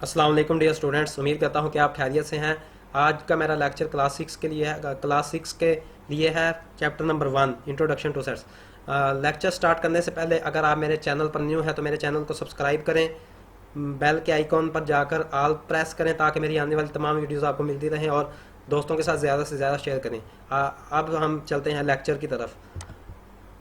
अस्सलाम वालेकुम dear students, उम्मीद करता हूँ कि आप खैरियत से हैं। आज का मेरा लेक्चर क्लास सिक्स के लिए है। क्लास सिक्स के लिए है chapter number 1 introduction two sets. Lecture start करने से पहले अगर आप मेरे चैनल पर न्यू है तो मेरे चैनल को सब्सक्राइब करें, बेल के आइकॉन पर जाकर ऑल प्रेस करें ताकि मेरी आने वाली तमाम वीडियोज़ आपको मिलती रहें और दोस्तों के साथ ज़्यादा से ज़्यादा शेयर करें। अब हम चलते हैं लेक्चर की तरफ।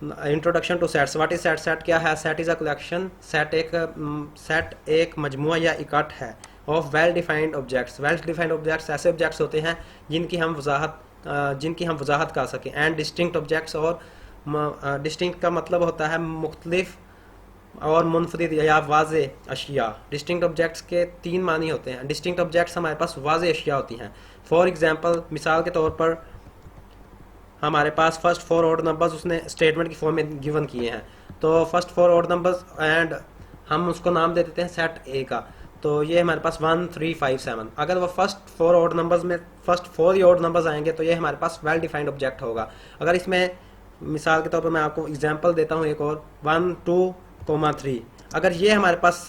Introduction two sets. What is set? Set क्या है? Set is a collection. Set एक मजमुआ या इकट्ठ है of well defined objects. Well defined objects ऐसे ऑब्जेक्ट्स होते हैं जिनकी हम वजाहत कर सकें। एंड डिस्टिंक्ट ऑब्जेक्ट्स, और डिस्टिंक्ट का मतलब होता है मुख्तलिफ और मुनफरिद या वाज़े अशिया। डिस्टिंक्ट ऑब्जेक्ट्स के तीन मानी होते हैं। डिस्टिंक्ट ऑब्जेक्ट्स हमारे पास वाज़े अशिया होती हैं। फॉर एग्जांपल, मिसाल के तौर पर हमारे पास फर्स्ट फोर ऑड नंबर्स उसने स्टेटमेंट की फॉर्म में गिवन किए हैं। तो first four odd numbers and हम उसको नाम दे देते हैं सेट ए का। तो ये हमारे पास 1 3 5 7। अगर वो फर्स्ट फोर ऑड नंबर्स में फर्स्ट फोर ही ऑड नंबर्स आएंगे तो ये हमारे पास वेल डिफाइंड ऑब्जेक्ट होगा। अगर इसमें मिसाल के तौर पर मैं आपको एग्जांपल देता हूँ एक और 1 2 3। अगर ये हमारे पास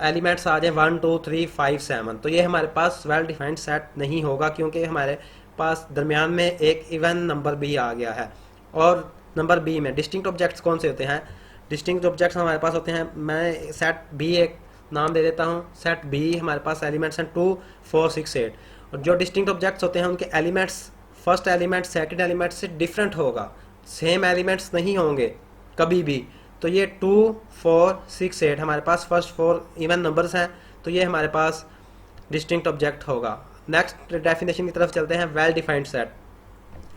एलिमेंट्स आ जाए 1 2 3 5 7 तो ये हमारे पास वेल डिफाइंड सेट नहीं होगा, क्योंकि हमारे पास दरमियान में एक इवन नंबर भी आ गया है। और नंबर बी में डिस्टिंक्ट ऑब्जेक्ट्स कौन से होते हैं? डिस्टिंक्ट ऑब्जेक्ट्स हमारे पास होते हैं, मैं सेट बी एक नाम दे देता हूँ। सेट बी हमारे पास एलिमेंट्स हैं 2 4 6 8। और जो डिस्टिंक्ट ऑब्जेक्ट्स होते हैं उनके elements first element second element से डिफरेंट होगा, सेम एलिमेंट्स नहीं होंगे कभी भी। तो ये 2 4 6 8 हमारे पास फर्स्ट फोर इवन नंबर्स हैं, तो ये हमारे पास डिस्टिंक्ट ऑब्जेक्ट होगा। नेक्स्ट डेफिनेशन की तरफ चलते हैं। Well defined set.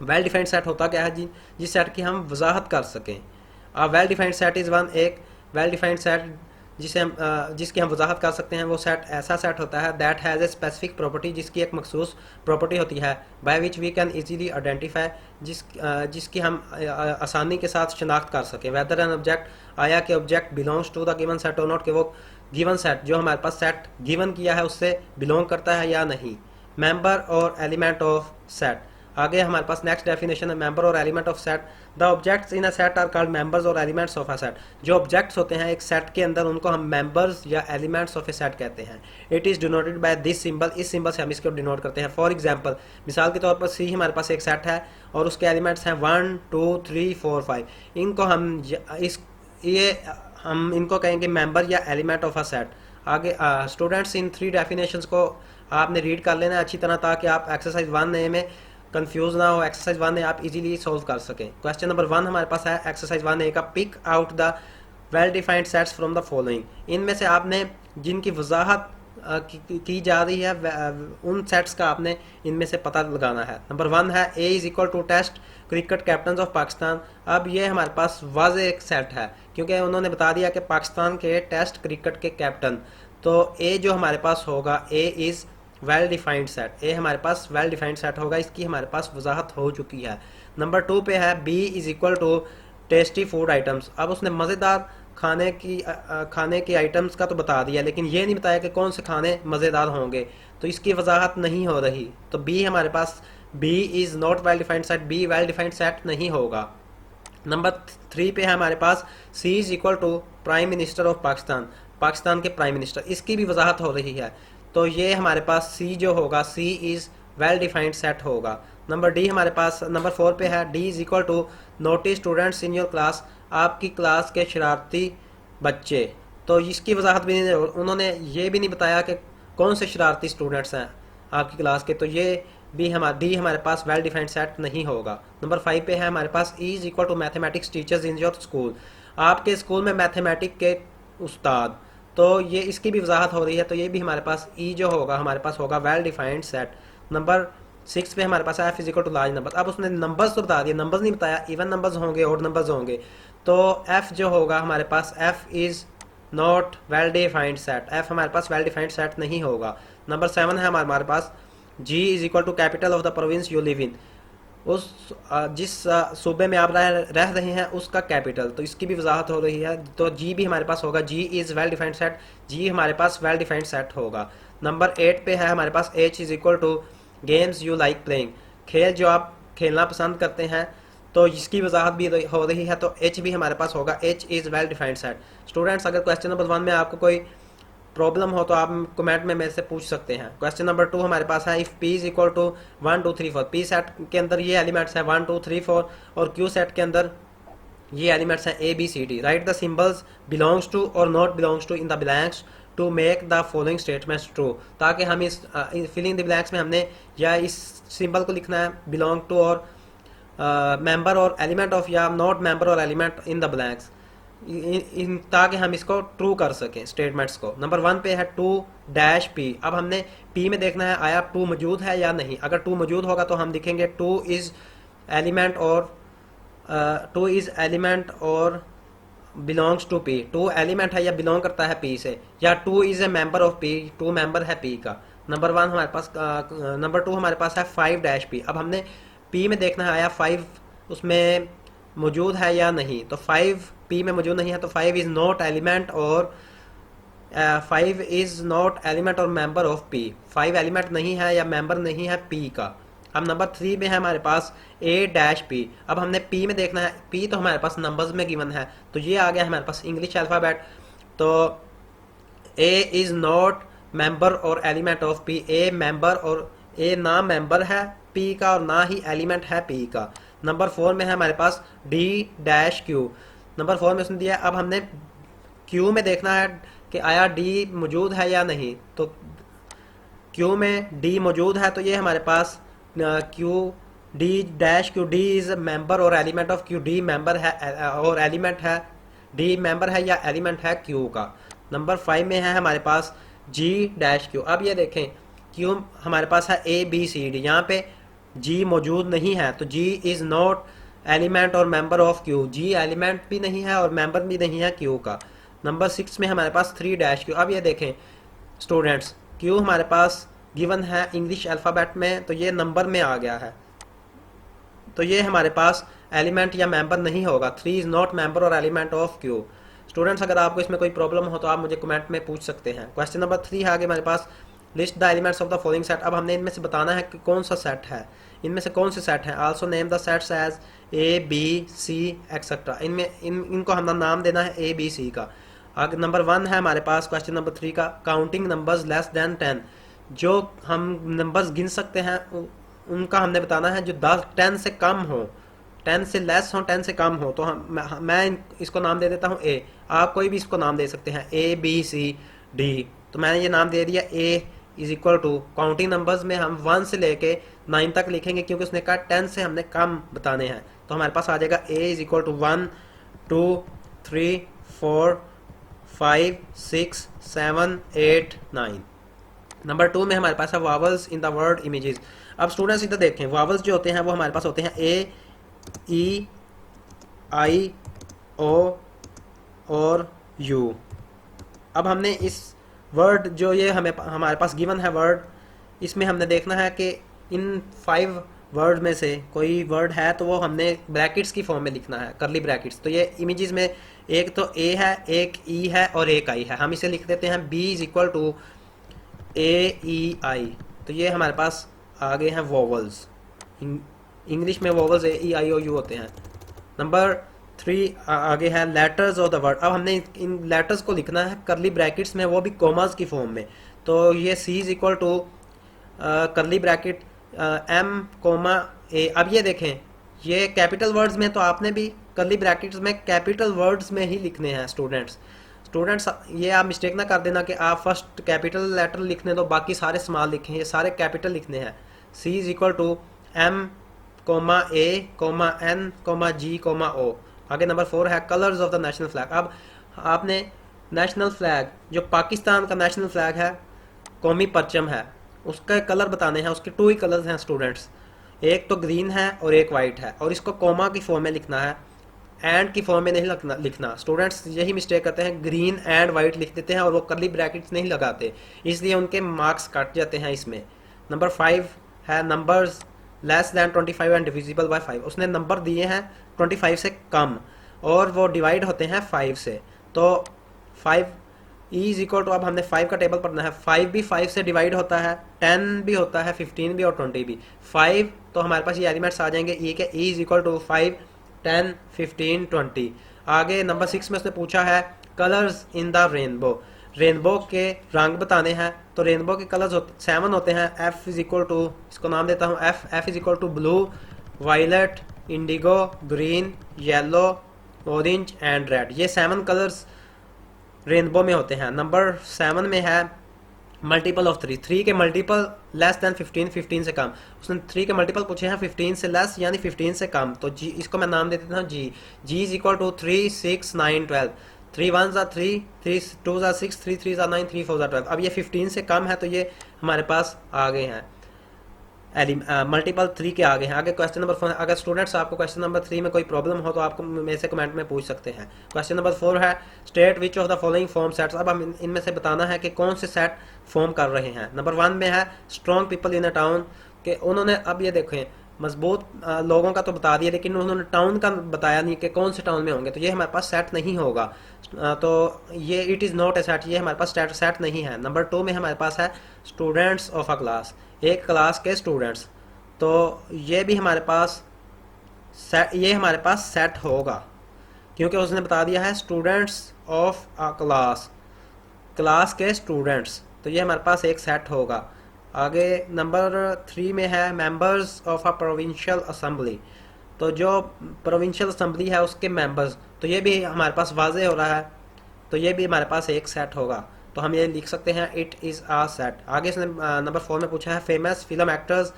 Well defined set होता क्या है जी? जिस सेट की हम वजाहत कर सकें। Well defined set is one. एक वेल डिफाइंड सेट जिसकी हम वजाहत कर सकते हैं, वो सेट ऐसा सेट होता है that has a specific property, जिसकी एक मखसूस प्रॉपर्टी होती है, by which we can easily identify, जिसकी हम आसानी के साथ शनाख्त कर सकें। वेदर एन ऑब्जेक्ट, आया कि object belongs to the given set और नॉट, कि वो गिवन सेट जो हमारे पास सेट गिवन किया है उससे बिलोंग करता है या नहीं। मेंबर और एलिमेंट ऑफ सेट। आगे हमारे पास नेक्स्ट डेफिनेशन है मेंबर और element of set. The objects in a set are called members और एलिमेंट्स ऑफ अ सेट। जो ऑब्जेक्ट्स होते हैं एक सेट के अंदर उनको हम मेंबर्स या एलिमेंट्स ऑफ ए सेट कहते हैं। It is denoted by this symbol. इस सिंबल से हम इसको डिनोट करते हैं। फॉर एग्जांपल, मिसाल के तौर पर सी हमारे पास एक सेट है और उसके एलिमेंट्स हैं 1 2 3 4 5। इनको हम इनको कहेंगे मेंबर या एलिमेंट ऑफ अ सेट। आगे स्टूडेंट्स इन थ्री डेफिनेशंस को आपने रीड कर लेना है अच्छी तरह, ताकि आप एक्सरसाइज 1A में कंफ्यूज ना हो। एक्सरसाइज 1A आप इजीली सॉल्व कर सकें। क्वेश्चन नंबर 1 हमारे पास है एक्सरसाइज 1A का। Pick out the well defined sets from the following. इनमें से आपने जिनकी वजाहत की जा रही है उन सेट्स का आपने इनमें से पता लगाना है। नंबर 1 है A is equal to test cricket captain of Pakistan. अब ये हमारे पास वाज़े एक सेट है, क्योंकि उन्होंने बता दिया कि पाकिस्तान के टेस्ट क्रिकेट के कैप्टन। तो ए जो हमारे पास होगा, A is well defined set. A हमारे पास वेल डिफाइंड सेट होगा, इसकी हमारे पास वजाहत हो चुकी है। नंबर 2 पे है B is equal to tasty food items. अब उसने मज़ेदार खाने की आइटम्स का तो बता दिया, लेकिन ये नहीं बताया कि कौन से खाने मज़ेदार होंगे, तो इसकी वजाहत नहीं हो रही। तो बी हमारे पास, B is not well defined set, B well defined set नहीं होगा। नंबर 3 पे है हमारे पास C is equal to prime minister of Pakistan. Pakistan के प्राइम मिनिस्टर, इसकी भी वजाहत हो रही है। तो ये हमारे पास सी जो होगा, C is well defined set होगा। नंबर डी हमारे पास नंबर 4 पे है D is equal to naughty students in your class. आपकी क्लास के शरारती बच्चे। तो इसकी वजाहत भी नहीं, उन्होंने ये भी नहीं बताया कि कौन से शरारती स्टूडेंट्स हैं आपकी क्लास के, तो ये भी डी हमारे पास वेल डिफाइंड सेट नहीं होगा। नंबर 5 पे है हमारे पास E is equal to mathematics teachers in your school. आपके स्कूल में मैथमेटिक के उस्ताद, तो ये इसकी भी वजाहत हो रही है, तो ये भी हमारे पास ई जो होगा हमारे पास होगा वेल डिफाइंड सेट। नंबर 6 पे हमारे पास F is equal to large number. अब उसने नंबर्स तो बता दिए, नंबर्स नहीं बताया इवन नंबर्स होंगे और नंबर्स होंगे। तो एफ जो होगा हमारे पास, F is not well defined set. F हमारे पास वेल डिफाइंड सेट नहीं होगा। नंबर 7 है हमारे पास G is equal to capital of the province you live in. जिस सूबे में आप रह रहे हैं उसका कैपिटल, तो इसकी भी वजाहत हो रही है। तो जी भी हमारे पास होगा, G is well defined set, G हमारे पास वेल डिफाइंड सेट होगा। नंबर 8 पे है हमारे पास H is equal to games you like playing. खेल जो आप खेलना पसंद करते हैं, तो इसकी वजाहत भी हो रही है, तो एच भी हमारे पास होगा, H is well defined set. Students, अगर क्वेश्चन नंबर 1 में आपको कोई प्रॉब्लम हो तो आप कमेंट में मेरे से पूछ सकते हैं। क्वेश्चन नंबर 2 हमारे पास है, if P is equal to 1 2 3 4, P set के अंदर ये एलिमेंट्स हैं 1 2 3 4 और क्यू सेट के अंदर ये एलिमेंट्स हैं A B C D. Right the symbols belongs to or not belongs to in the blanks to make the following statements true. ताकि हम इस फिलिंग द ब्लैंक्स में हमने या इस सिंबल को लिखना है बिलोंग टू और मेंबर और एलिमेंट ऑफ या नॉट मेंबर और एलिमेंट इन द ब्लैंक्स, ताकि हम इसको ट्रू कर सकें स्टेटमेंट्स को। नंबर 1 पे है 2 डैश पी। अब हमने पी में देखना है आया 2 मौजूद है या नहीं। अगर 2 मौजूद होगा तो हम लिखेंगे 2 इज एलिमेंट और बिलोंग्स टू पी। 2 एलिमेंट है या बिलोंग करता है पी से, या 2 is a member of P, 2 member है पी का। नंबर 1 हमारे पास नंबर 2 हमारे पास है 5 डैश पी। अब हमने पी में देखना है आया 5 उसमें मौजूद है या नहीं। तो 5 पी में मौजूद नहीं है तो 5 इज़ नॉट एलिमेंट और 5 इज़ नॉट एलिमेंट और मेंबर ऑफ पी। 5 एलिमेंट नहीं है या मेंबर नहीं है पी का। अब नंबर 3 में है हमारे पास ए डैश पी। अब हमने पी में देखना है, पी तो हमारे पास नंबर्स में गिवन है तो ये आ गया हमारे पास इंग्लिश अल्फ़ाबेट। तो ए इज़ नॉट मेंबर और element of P. A member और ए ना मेंबर है पी का और ना ही एलिमेंट है पी का। नंबर 4 में है हमारे पास डी डैश क्यू। नंबर 4 में उसने दिया, अब हमने क्यू में देखना है कि आया डी मौजूद है या नहीं। तो क्यू में डी मौजूद है तो ये हमारे पास Q D dash Q, D is member और element of Q. D member है और एलिमेंट है, डी मेंबर है या एलिमेंट है क्यू का। नंबर 5 में है हमारे पास जी डैश क्यू। अब ये देखें क्यू हमारे पास है ए बी सी डी, यहाँ पे जी मौजूद नहीं है तो जी इज़ नॉट एलिमेंट और member of Q. G element भी नहीं है और मेंबर भी नहीं है क्यू का। नंबर 6 में हमारे पास 3 डैश क्यू। अब ये देखें स्टूडेंट्स, क्यू हमारे पास गिवन है इंग्लिश अल्फ़ाबेट में तो ये नंबर में आ गया है तो ये हमारे पास एलिमेंट या मेंबर नहीं होगा। 3 इज़ नॉट मेंबर और एलिमेंट ऑफ क्यू। स्टूडेंट्स अगर आपको इसमें कोई प्रॉब्लम हो तो आप मुझे कमेंट में पूछ सकते हैं। क्वेश्चन नंबर 3 है आगे हमारे पास, list the elements of the following set. अब हमने इनमें से बताना है कि कौन सा सेट है, इनमें से कौन से सेट हैं। Also name the sets as A B C etcetera. इनको हम नाम देना है ए बी सी का। आगे नंबर 1 है हमारे पास क्वेश्चन नंबर 3 का, काउंटिंग नंबर्स लेस देन 10। जो हम नंबर्स गिन सकते हैं उनका हमने बताना है जो 10 से कम हो, 10 से लेस हो, 10 से कम हो। तो मैं इसको नाम दे देता हूँ ए। आप कोई भी इसको नाम दे सकते हैं, ए बी सी डी। तो मैंने ये नाम दे दिया A is equal to, counting numbers में हम 1 से लेके 9 तक लिखेंगे क्योंकि उसने कहा 10 से हमने कम बताने हैं। तो हमारे पास आ जाएगा ए इज इक्वल टू 1 2 3 4 5 6 7 8 9। नंबर 2 में हमारे पास है vowels in the word images. अब स्टूडेंट्स इधर देखें, वावल्स जो होते हैं वो हमारे पास होते हैं ए ई आई ओ और यू। अब हमने इस वर्ड जो ये हमारे पास गिवन है वर्ड, इसमें हमने देखना है कि इन 5 वर्ड में से कोई वर्ड है तो वो हमने ब्रैकेट्स की फॉर्म में लिखना है, करली ब्रैकेट्स। तो ये इमेजेस में एक तो ए है, एक ई है और एक आई है। हम इसे लिख देते हैं B is equal to A E I. तो ये हमारे पास आगे हैं वोवल्स, इंग्लिश में vowels A E I O U होते हैं। नंबर 3 आगे है लेटर्स ऑफ द वर्ड। अब हमने इन लेटर्स को लिखना है करली ब्रैकेट्स में, वो भी कॉमास की फॉर्म में। तो ये C is equal to curly bracket M comma A. अब ये देखें ये कैपिटल वर्ड्स में, तो आपने भी करली ब्रैकेट्स में कैपिटल वर्ड्स में ही लिखने हैं स्टूडेंट्स। ये आप मिस्टेक ना कर देना कि आप फर्स्ट कैपिटल लेटर लिखने दो बाकी सारे स्मॉल लिखें, ये सारे कैपिटल लिखने हैं। C is equal to M comma A comma N comma G comma O. आगे नंबर 4 है colours of the national flag. अब आपने नेशनल फ्लैग जो पाकिस्तान का नेशनल फ्लैग है, कौमी परचम है, उसका कलर बताने हैं। उसके 2 ही कलर्स हैं स्टूडेंट्स, एक तो ग्रीन है और एक वाइट है, और इसको कोमा की फॉर्म में लिखना है, एंड की फॉर्म में नहीं लिखना। स्टूडेंट्स यही मिस्टेक करते हैं, ग्रीन एंड वाइट लिख देते हैं और वो करली ब्रैकेट्स नहीं लगाते, इसलिए उनके मार्क्स कट जाते हैं इसमें। नंबर 5 है numbers less than 25 and divisible by 5। उसने नंबर दिए हैं 25 से कम और वो डिवाइड होते हैं 5 से। तो 5 इज इक्वल टू, अब हमने 5 का टेबल पढ़ना है। 5 भी 5 से डिवाइड होता है, 10 भी होता है, 15 भी और 20 भी। 5 तो हमारे पास ये एलिमेंट्स आ जाएंगे ई के, ई इज इक्वल टू 5 10 15 20। आगे नंबर 6 में उसने पूछा है colours in the rainbow. Rainbow के रंग बताने हैं, तो रेनबो के कलर्स 7 होते हैं। एफ इज इक्वल टू, इसको नाम देता हूँ F is equal to blue, violet, indigo, green, yellow, orange and red. ये 7 कलर्स रेनबो में होते हैं। नंबर 7 में है मल्टीपल ऑफ 3, 3 के मल्टीपल लेस देन 15, 15 से कम। उसने 3 के मल्टीपल पूछे हैं 15 से लेस यानी 15 से कम, तो जी इसको मैं नाम दे देता हूँ जी। जी is equal to 3, 6, 9, 12। 3 1 are 3, 3 2 are 6, 3 3 are 9, 3 4 are 12। अब ये 15 से कम है तो ये हमारे पास आ गए हैं मल्टीपल 3 के आगे हैं। आगे क्वेश्चन नंबर 4। अगर स्टूडेंट्स आपको क्वेश्चन नंबर 3 में कोई प्रॉब्लम हो तो आपको मेरे से कमेंट में पूछ सकते हैं। क्वेश्चन नंबर 4 है state which of the following form sets. अब हम इनमें से बताना है कि कौन से सेट फॉर्म कर रहे हैं। नंबर 1 में है strong people in a town, के उन्होंने, अब ये देखें मजबूत लोगों का तो बता दिया लेकिन उन्होंने टाउन का बताया नहीं कि कौन से टाउन में होंगे, तो ये हमारे पास सेट नहीं होगा। तो ये it is not a set, ये हमारे पास सेट नहीं है। नंबर 2 में हमारे पास है स्टूडेंट्स ऑफ अ क्लास, एक क्लास के स्टूडेंट्स, तो ये भी हमारे पास ये हमारे पास सेट होगा क्योंकि उसने बता दिया है students of a class, class के स्टूडेंट्स, तो ये हमारे पास एक सेट होगा। आगे नंबर 3 में है members of a provincial assembly, तो जो प्रोविंशियल असेंबली है उसके मेंबर्स, तो ये भी हमारे पास वाजे हो रहा है, तो ये भी हमारे पास एक सेट होगा, तो हम ये लिख सकते हैं इट इज़ आ सेट। आगे इसने नंबर 4 में पूछा है famous film actors.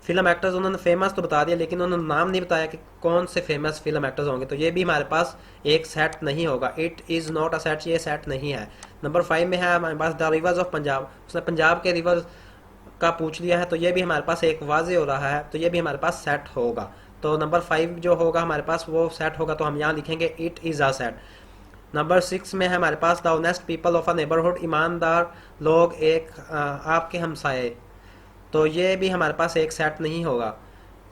Film actors उन्होंने फेमस तो बता दिया लेकिन उन्होंने नाम नहीं बताया कि कौन से फेमस फिल्म एक्टर्स होंगे, तो ये भी हमारे पास एक सेट नहीं होगा। It is not a set, ये सेट नहीं है। नंबर 5 में है हमारे पास द रिवर्स ऑफ पंजाब, उसने पंजाब के रिवर का पूछ लिया है, तो ये भी हमारे पास एक वाजे हो रहा है, तो ये भी हमारे पास सेट होगा। तो नंबर 5 जो होगा हमारे पास वो सेट होगा, तो हम यहाँ लिखेंगे it is a set. Number 6 में है हमारे पास the honest people of a neighbourhood, ईमानदार लोग एक आपके हमसाए, तो ये भी हमारे पास एक सेट नहीं होगा।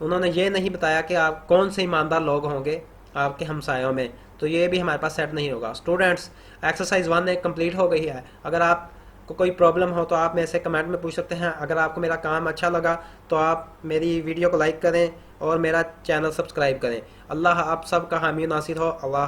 उन्होंने ये नहीं बताया कि आप कौन से ईमानदार लोग होंगे आपके हमसायों में, तो ये भी हमारे पास सेट नहीं होगा। स्टूडेंट्स एक्सरसाइज 1 एक कंप्लीट हो गई है। अगर आपको कोई प्रॉब्लम हो तो आप मेरे से कमेंट में पूछ सकते हैं। अगर आपको मेरा काम अच्छा लगा तो आप मेरी वीडियो को लाइक करें और मेरा चैनल सब्सक्राइब करें। अल्लाह आप सब का हामी नासिर हो। अल्लाह।